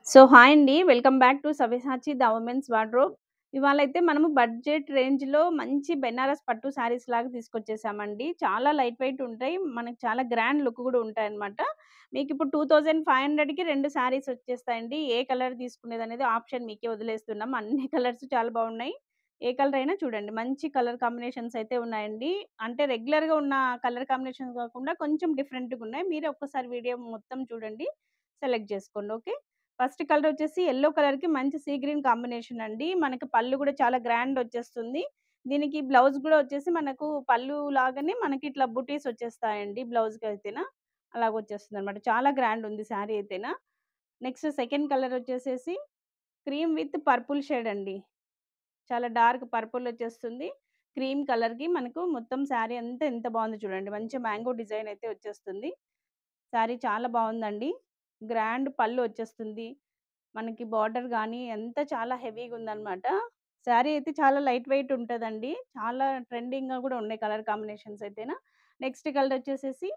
So, hi అండి. Welcome back to Savyasachi the women's wardrobe. ఇవాళైతే మనము బడ్జెట్ రేంజ్‌లో మంచి బెనారస్ పట్టు శారీస్ లాగా తీసుకొచ్చేసామండి. చాలా లైట్ వెయిట్ ఉంటాయి. మనకి చాలా గ్రాండ్ లుక్ గూడా ఉంటాయన్నమాట. మీకిప్పుడు 2500కి 2 శారీస్ వచ్చేస్తాయండి. ఏ కలర్ తీసుకునేదనేది ఆప్షన్ మీకే వదిలేస్తున్నాం. అన్ని కలర్స్ చాలా బాగున్నాయి. ఏ కలర్ అయినా చూడండి. మంచి కలర్ కాంబినేషన్స్ అయితే ఉన్నాయండి. అంటే రెగ్యులర్‌గా ఉన్న కలర్ కాంబినేషన్స్ కాకుండా కొంచెం డిఫరెంట్‌గున్నాయి. మీరే ఒక్కసారి వీడియో మొత్తం చూడండి. సెలెక్ట్ చేసుకోండి. ఓకే. ఫస్ట్ కలర్ వచ్చేసి యెల్లో కలర్‌కి మంచి సీ గ్రీన్ కాంబినేషన్ అండి. మనకి పళ్ళు గూడా చాలా గ్రాండ్ వచ్చేస్తుంది. దీనికి బ్లౌజ్ గూడా వచ్చేసి మనకు పళ్ళు లాగానే మనకి ఇట్లా బుటీస్ వచ్చేస్తాయండి బ్లౌజ్‌కైతేనా. అలాగొచ్చేస్తుందనమాట. చాలా గ్రాండ్ ఉంది శారీ అయితేనా. నెక్స్ట్ సెకండ్ కలర్ వచ్చేసేసి క్రీమ్ విత్ పర్పుల్ షేడ్ అండి. చాలా డార్క్ పర్పుల్ వచ్చేస్తుంది. క్రీమ్ కలర్‌కి మనకు మొత్తం శారీ అంతా ఎంత బావుందో చూడండి. మంచి మ్యాంగో డిజైన్ అయితే వచ్చేస్తుంది. శారీ చాలా బావుందండి. గ్రాండ్ పళ్ళు వచ్చేస్తుంది. మనకి బార్డర్ గానీ అంతా చాలా హెవీగుందనమాట. శారీ అయితే చాలా లైట్ వెయిట్ ఉంటదండి. చాలా ట్రెండింగ్‌గా గూడా ఉన్నాయి కలర్ కాంబినేషన్స్ అయితేనా. నెక్స్ట్ కలర్ వచ్చేసేసి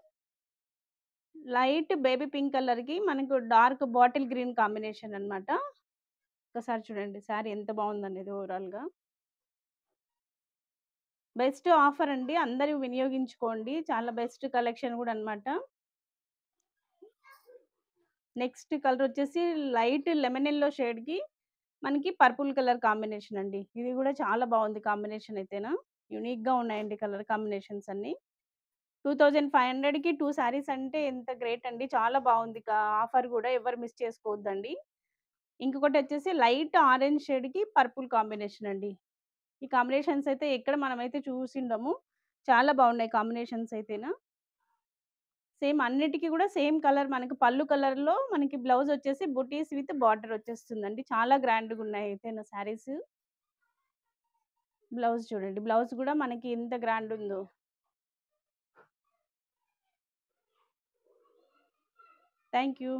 లైట్ బేబీ పింక్ కలర్‌కి మనకు డార్క్ బాటిల్ గ్రీన్ కాంబినేషన్ అనమాట. ఒక్కసారి చూడండి శారీ ఎంత బావుందనేది ఓవరాల్‌గా. బెస్ట్ ఆఫర్ అండి. అందరూ వినియోగించుకోండి. చాలా బెస్ట్ కలెక్షన్ గూడా అనమాట. నెక్స్ట్ కలర్ వచ్చేసి లైట్ లెమన్ యెల్లో షేడ్‌కి మనకి పర్పుల్ కలర్ కాంబినేషన్ అండి. ఇది గూడా చాలా బావుంది కాంబినేషన్ అయితేనా. యూనిక్‌గా ఉన్నాయండి కలర్ కాంబినేషన్స్ అన్నీ. 2500కి 2 శారీస్ అంటే ఎంత గ్రేట్ అండి. చాలా బావుంది ఆఫర్ గూడా ఎవరు మిస్ చేసుకోవద్దండి. ఇంకొకటొచ్చేసి లైట్ ఆరెంజ్ షేడ్‌కి పర్పుల్ కాంబినేషన్ అండి. ఈ కాంబినేషన్స్ అయితే ఎక్కడ మనమైతే చూసిండము. చాలా బావున్నాయి కాంబినేషన్స్ అయితేనా. సేమ్ అన్నిటికి గూడా సేమ్ కలర్ మనకి పళ్ళు కలర్‌లో మనకి బ్లౌజొచ్చేసి బుటీస్ విత్ బార్డర్ వచ్చేస్తుందండి. చాలా గ్రాండ్‌గున్నాయి అయితేనా శారీస్. బ్లౌజ్ చూడండి. బ్లౌజ్ గూడా మనకి ఎంత గ్రాండుందో. Thank you.